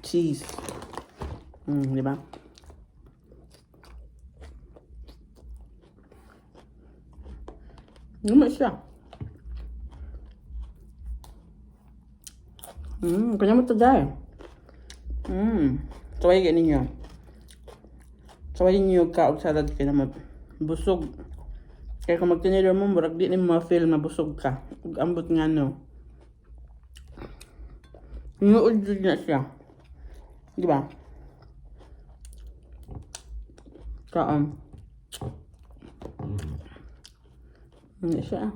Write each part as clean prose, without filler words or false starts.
cheese. Di ba? Luma siya. Kanya mo ito dahil. Taway ka ninyo. Taway ninyo ka og salad kaya naman busog. Kaya kung magtinilo mo, murag di ni ma-feel na busog ka. Ug ambot nga no. Nuod jud na siya. Di ba? Kaon. Hindi siya.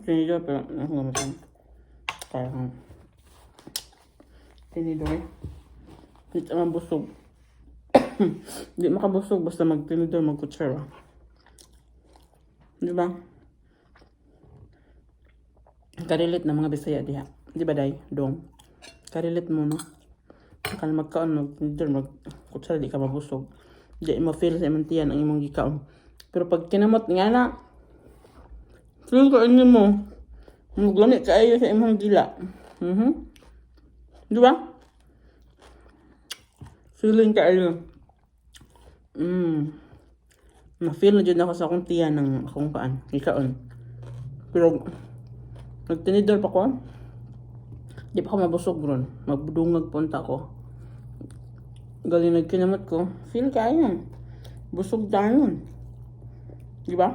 Tinidor pero ako naman. Kaya tinidor. Hindi naman busog. Hindi makabusog basta magtinidor, magkutsara. Di ba? Karilit na mga Bisaya diha. Di ba day? Dong. Karilit mo no? Kaya magkaon, magtinidor, magkutsara, di ka mabusog. Di mo feel sa imong tiyan ang imong gikaon. Pero pag kinamot nga na, feel ko ano mo, maglamit kaayo sa imong dila. Di ba? Feeling kaayo. Na-feel na dyan ako sa akong tiyan ng akong gikaon. Pero, nagtinidor pa ko, di pa ako mabusog ron. Magbudungag punta ko. Galing nagkinamot ko, feel kaya. Busog tayo. Di ba?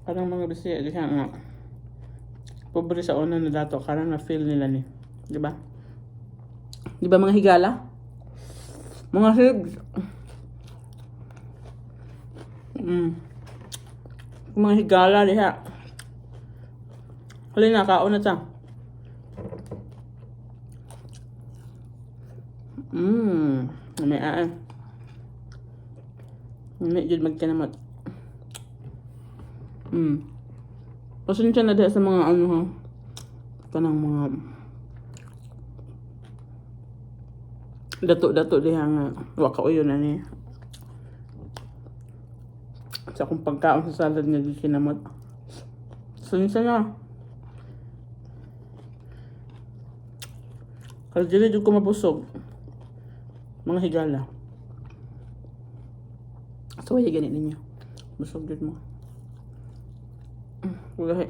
Parang mga Bisaya, di siya nga. Pobre sa una na dato, karang na-feel nila ni. Di ba? Di ba mga higala? Mga Higz. Mga higala, di siya. Halina, kaon na siya. May jud magkinamot. Pasensya na dahil sa mga ano ha. Kanang mga dato diha nga waka uyo na ni. Sa akong pagkaon sa salad nga gikinamot. Pasensya na. Kasi dili jud ko mabusog. Mga higala. So, ay ganit ninyo. Busog jud mo. Wala.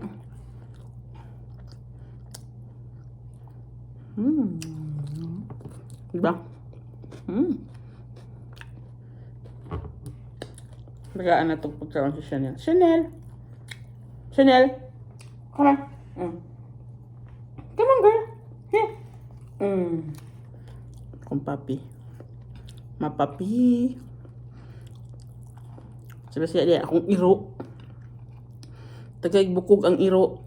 Diba? Tagaan na itong pagkaroon si Chanel. Chanel! Chanel! Come on. Come on, girl. Here. Kung papi. Mapapi. Sabi siya diya, akong iro. Tagay bukog ang iro.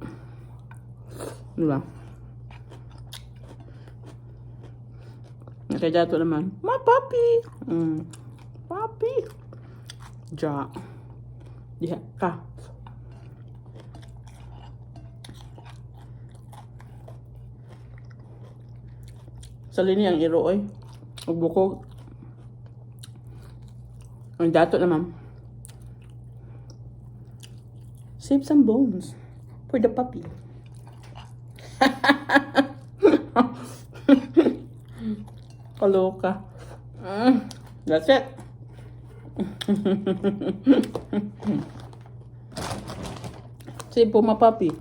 Diba? Kaya dato naman, mapapi. Papi. Ja. Diha, ka. Sa lini ang iro ay. Ang bukog. Ang dato naman. Save some bones for the puppy. Kaloka. That's it. Save for my puppy.